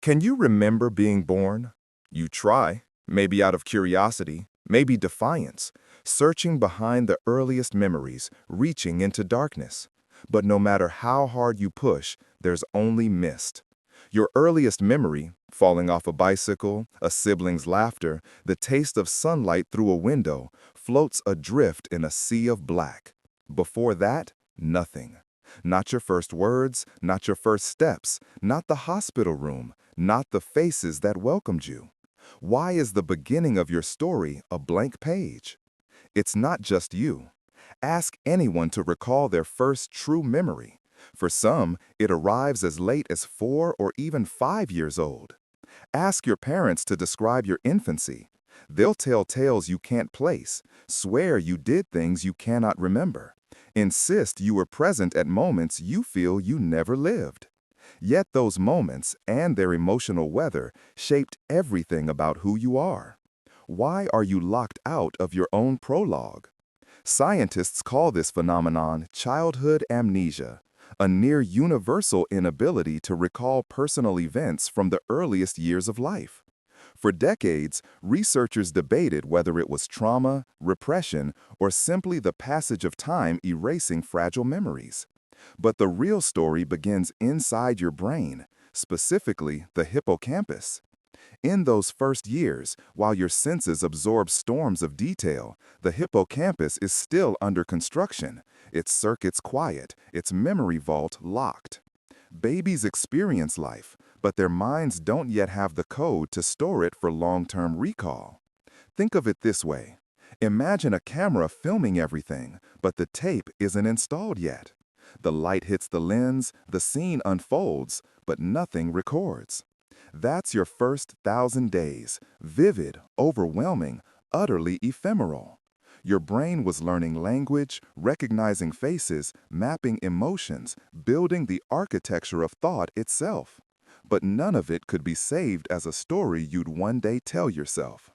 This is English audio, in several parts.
Can you remember being born? You try, maybe out of curiosity, maybe defiance, searching behind the earliest memories, reaching into darkness. But no matter how hard you push, there's only mist. Your earliest memory, falling off a bicycle, a sibling's laughter, the taste of sunlight through a window, floats adrift in a sea of black. Before that, nothing. Not your first words, not your first steps, not the hospital room, not the faces that welcomed you. Why is the beginning of your story a blank page? It's not just you. Ask anyone to recall their first true memory. For some, it arrives as late as 4 or even 5 years old. Ask your parents to describe your infancy. They'll tell tales you can't place, swear you did things you cannot remember, insist you were present at moments you feel you never lived. Yet those moments and their emotional weather shaped everything about who you are. Why are you locked out of your own prologue? Scientists call this phenomenon childhood amnesia, a near universal inability to recall personal events from the earliest years of life. For decades, researchers debated whether it was trauma, repression, or simply the passage of time erasing fragile memories. But the real story begins inside your brain, specifically the hippocampus. In those first years, while your senses absorb storms of detail, the hippocampus is still under construction, its circuits quiet, its memory vault locked. Babies experience life, but their minds don't yet have the code to store it for long-term recall. Think of it this way. Imagine a camera filming everything, but the tape isn't installed yet. The light hits the lens, the scene unfolds, but nothing records. That's your first 1,000 days, vivid, overwhelming, utterly ephemeral. Your brain was learning language, recognizing faces, mapping emotions, building the architecture of thought itself. But none of it could be saved as a story you'd one day tell yourself.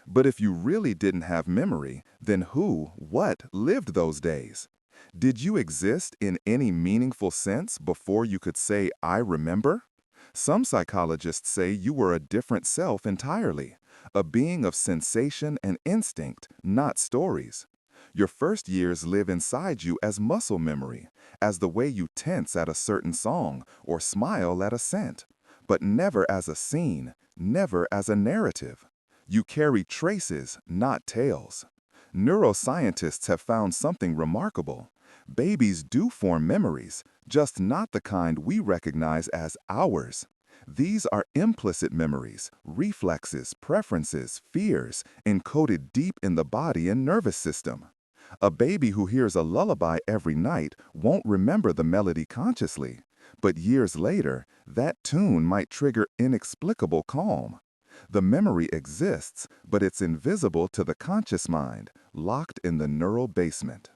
But if you really didn't have memory, then who, what lived those days? Did you exist in any meaningful sense before you could say, "I remember"? Some psychologists say you were a different self entirely, a being of sensation and instinct, not stories. Your first years live inside you as muscle memory, as the way you tense at a certain song or smile at a scent, but never as a scene, never as a narrative. You carry traces, not tales. Neuroscientists have found something remarkable. Babies do form memories, just not the kind we recognize as ours. These are implicit memories, reflexes, preferences, fears, encoded deep in the body and nervous system. A baby who hears a lullaby every night won't remember the melody consciously, but years later, that tune might trigger inexplicable calm. The memory exists, but it's invisible to the conscious mind, locked in the neural basement.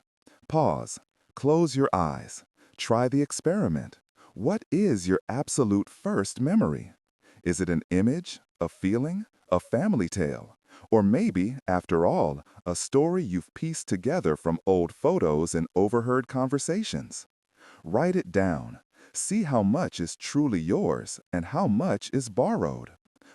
Pause. Close your eyes. Try the experiment. What is your absolute first memory? Is it an image, a feeling, a family tale? Or maybe, after all, a story you've pieced together from old photos and overheard conversations? Write it down. See how much is truly yours and how much is borrowed.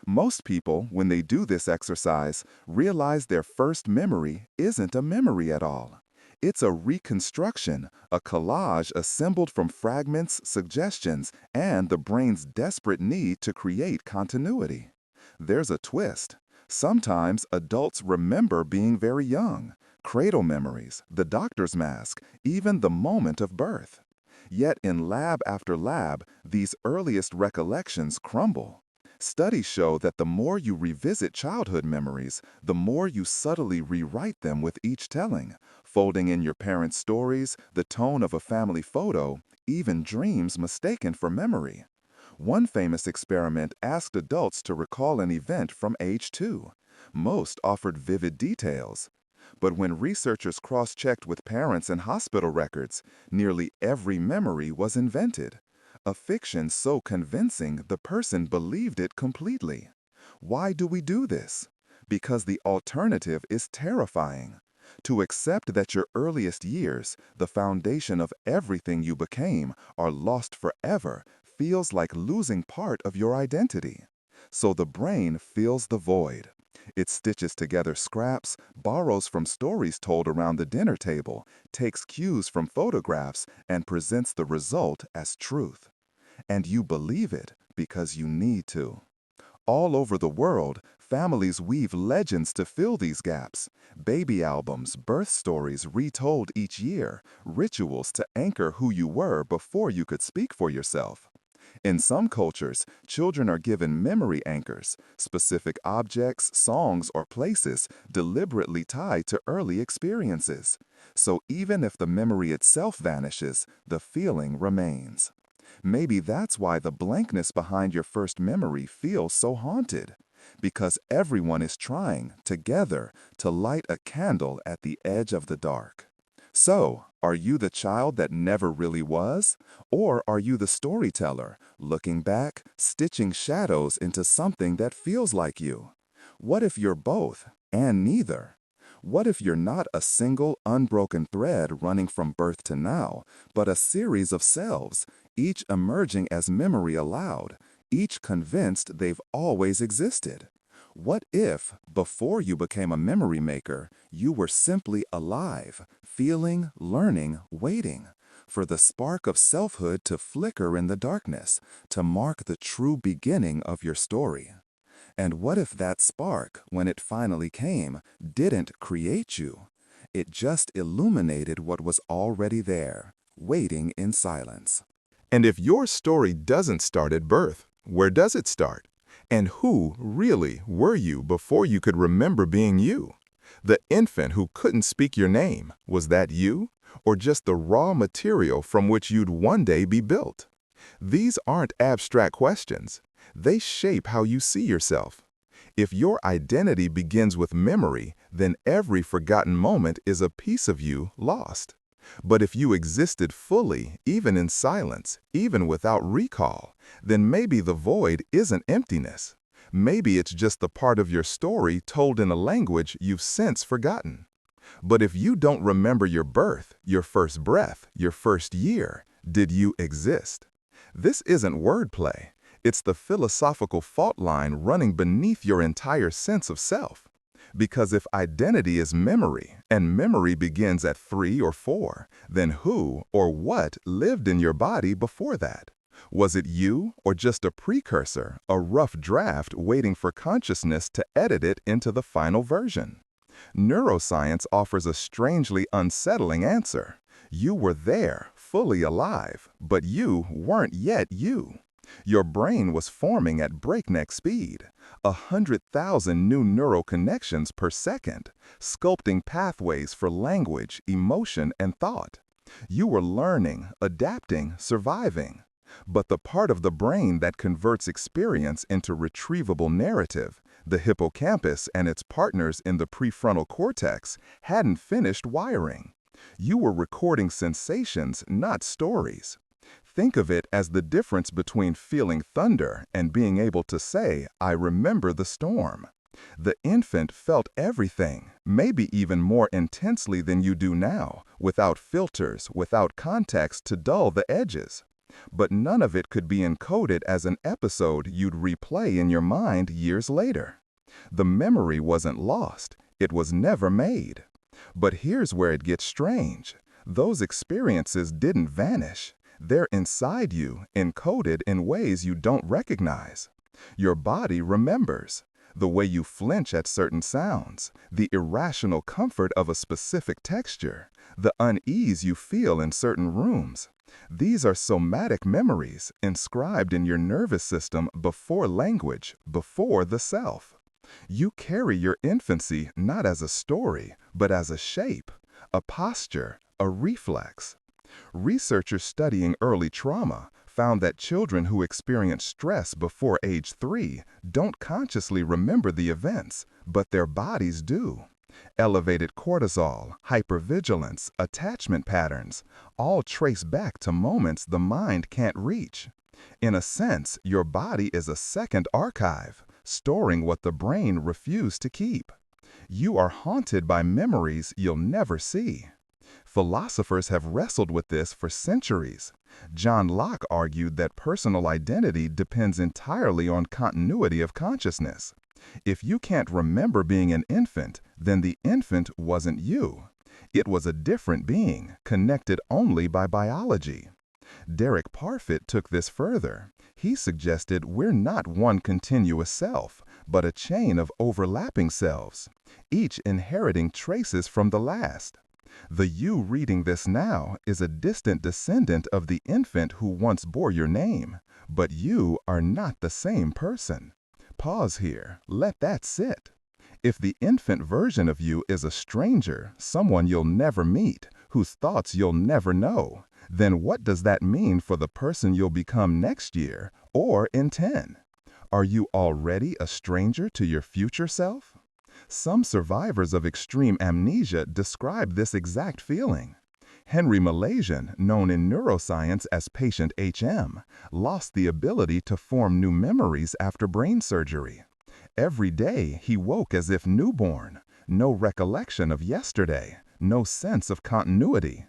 Most people, when they do this exercise, realize their first memory isn't a memory at all. It's a reconstruction, a collage assembled from fragments, suggestions, and the brain's desperate need to create continuity. There's a twist. Sometimes adults remember being very young, cradle memories, the doctor's mask, even the moment of birth. Yet in lab after lab, these earliest recollections crumble. Studies show that the more you revisit childhood memories, the more you subtly rewrite them with each telling, folding in your parents' stories, the tone of a family photo, even dreams mistaken for memory. One famous experiment asked adults to recall an event from age 2. Most offered vivid details. But when researchers cross-checked with parents and hospital records, nearly every memory was invented. A fiction so convincing the person believed it completely. Why do we do this? Because the alternative is terrifying. To accept that your earliest years, the foundation of everything you became, are lost forever, feels like losing part of your identity. So the brain fills the void. It stitches together scraps, borrows from stories told around the dinner table, takes cues from photographs, and presents the result as truth. And you believe it because you need to. All over the world, families weave legends to fill these gaps. Baby albums, birth stories retold each year, rituals to anchor who you were before you could speak for yourself. In some cultures, children are given memory anchors, specific objects, songs, or places deliberately tied to early experiences. So even if the memory itself vanishes, the feeling remains. Maybe that's why the blankness behind your first memory feels so haunted. Because everyone is trying, together, to light a candle at the edge of the dark. So, are you the child that never really was? Or are you the storyteller, looking back, stitching shadows into something that feels like you? What if you're both, and neither? What if you're not a single, unbroken thread running from birth to now, but a series of selves, each emerging as memory allowed, each convinced they've always existed? What if, before you became a memory maker, you were simply alive, feeling, learning, waiting, for the spark of selfhood to flicker in the darkness, to mark the true beginning of your story? And what if that spark, when it finally came, didn't create you? It just illuminated what was already there, waiting in silence. And if your story doesn't start at birth, where does it start? And who, really, were you before you could remember being you? The infant who couldn't speak your name, was that you? Or just the raw material from which you'd one day be built? These aren't abstract questions. They shape how you see yourself. If your identity begins with memory, then every forgotten moment is a piece of you lost. But if you existed fully, even in silence, even without recall, then maybe the void isn't emptiness. Maybe it's just the part of your story told in a language you've since forgotten. But if you don't remember your birth, your first breath, your first year, did you exist? This isn't wordplay. It's the philosophical fault line running beneath your entire sense of self. Because if identity is memory, and memory begins at 3 or 4, then who or what lived in your body before that? Was it you, or just a precursor, a rough draft waiting for consciousness to edit it into the final version? Neuroscience offers a strangely unsettling answer. You were there, fully alive, but you weren't yet you. Your brain was forming at breakneck speed, 100,000 new neural connections per second, sculpting pathways for language, emotion, and thought. You were learning, adapting, surviving. But the part of the brain that converts experience into retrievable narrative, the hippocampus and its partners in the prefrontal cortex, hadn't finished wiring. You were recording sensations, not stories. Think of it as the difference between feeling thunder and being able to say, "I remember the storm." The infant felt everything, maybe even more intensely than you do now, without filters, without context to dull the edges. But none of it could be encoded as an episode you'd replay in your mind years later. The memory wasn't lost, it was never made. But here's where it gets strange. Those experiences didn't vanish. They're inside you, encoded in ways you don't recognize. Your body remembers. The way you flinch at certain sounds, the irrational comfort of a specific texture, the unease you feel in certain rooms. These are somatic memories inscribed in your nervous system before language, before the self. You carry your infancy not as a story, but as a shape, a posture, a reflex. Researchers studying early trauma found that children who experience stress before age 3 don't consciously remember the events, but their bodies do. Elevated cortisol, hypervigilance, attachment patterns, all trace back to moments the mind can't reach. In a sense, your body is a second archive, storing what the brain refused to keep. You are haunted by memories you'll never see. Philosophers have wrestled with this for centuries. John Locke argued that personal identity depends entirely on continuity of consciousness. If you can't remember being an infant, then the infant wasn't you. It was a different being, connected only by biology. Derek Parfit took this further. He suggested we're not one continuous self, but a chain of overlapping selves, each inheriting traces from the last. The you reading this now is a distant descendant of the infant who once bore your name, but you are not the same person. Pause here. Let that sit. If the infant version of you is a stranger, someone you'll never meet, whose thoughts you'll never know, then what does that mean for the person you'll become next year or in 10? Are you already a stranger to your future self? Some survivors of extreme amnesia describe this exact feeling. Henry Malaysian, known in neuroscience as patient HM, lost the ability to form new memories after brain surgery. Every day he woke as if newborn, no recollection of yesterday, no sense of continuity.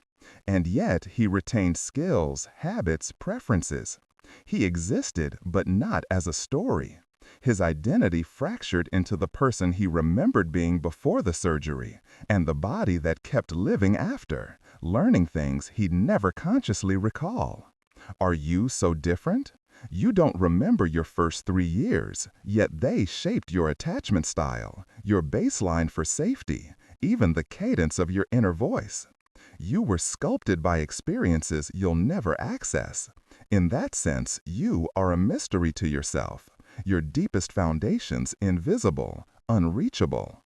And yet he retained skills, habits, preferences. He existed, but not as a story. His identity fractured into the person he remembered being before the surgery, and the body that kept living after, learning things he'd never consciously recall. Are you so different? You don't remember your first 3 years, yet they shaped your attachment style, your baseline for safety, even the cadence of your inner voice. You were sculpted by experiences you'll never access. In that sense, you are a mystery to yourself, your deepest foundations invisible, unreachable.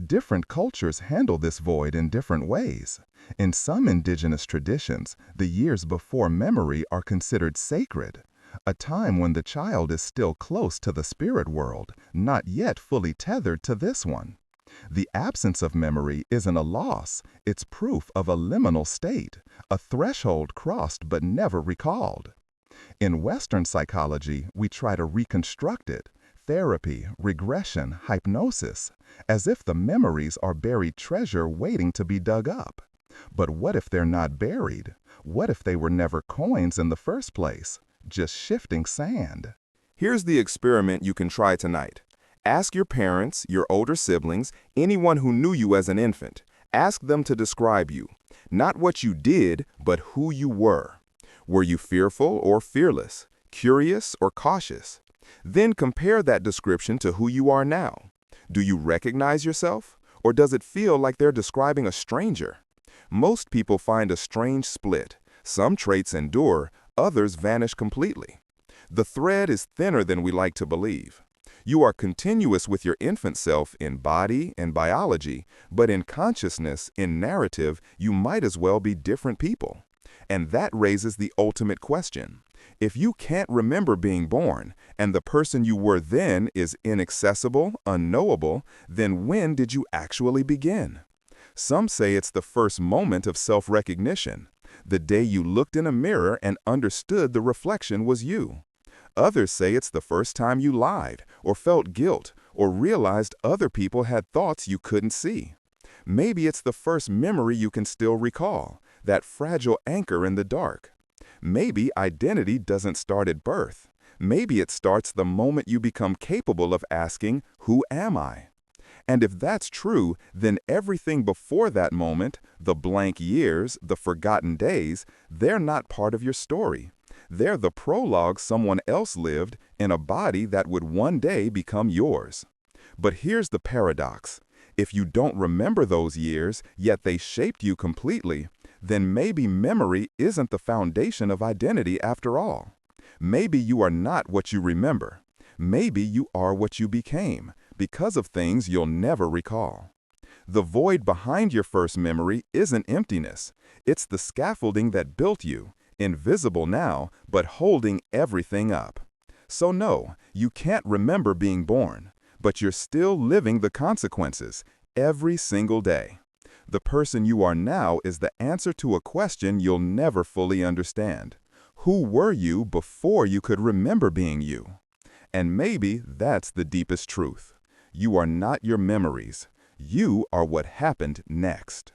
Different cultures handle this void in different ways. In some indigenous traditions, the years before memory are considered sacred, a time when the child is still close to the spirit world, not yet fully tethered to this one. The absence of memory isn't a loss, it's proof of a liminal state, a threshold crossed but never recalled. In Western psychology, we try to reconstruct it, therapy, regression, hypnosis, as if the memories are buried treasure waiting to be dug up. But what if they're not buried? What if they were never coins in the first place, just shifting sand? Here's the experiment you can try tonight. Ask your parents, your older siblings, anyone who knew you as an infant. Ask them to describe you. Not what you did, but who you were. Were you fearful or fearless? Curious or cautious? Then compare that description to who you are now. Do you recognize yourself? Or does it feel like they're describing a stranger? Most people find a strange split. Some traits endure, others vanish completely. The thread is thinner than we like to believe. You are continuous with your infant self in body and biology, but in consciousness, in narrative, you might as well be different people. And that raises the ultimate question. If you can't remember being born, and the person you were then is inaccessible, unknowable, then when did you actually begin? Some say it's the first moment of self-recognition, the day you looked in a mirror and understood the reflection was you. Others say it's the first time you lied, or felt guilt, or realized other people had thoughts you couldn't see. Maybe it's the first memory you can still recall, that fragile anchor in the dark. Maybe identity doesn't start at birth. Maybe it starts the moment you become capable of asking, "Who am I?" And if that's true, then everything before that moment, the blank years, the forgotten days, they're not part of your story. They're the prologue someone else lived in a body that would one day become yours. But here's the paradox. If you don't remember those years, yet they shaped you completely, then maybe memory isn't the foundation of identity after all. Maybe you are not what you remember. Maybe you are what you became, because of things you'll never recall. The void behind your first memory isn't emptiness. It's the scaffolding that built you, invisible now, but holding everything up. So no, you can't remember being born, but you're still living the consequences every single day. The person you are now is the answer to a question you'll never fully understand. Who were you before you could remember being you? And maybe that's the deepest truth. You are not your memories. You are what happened next.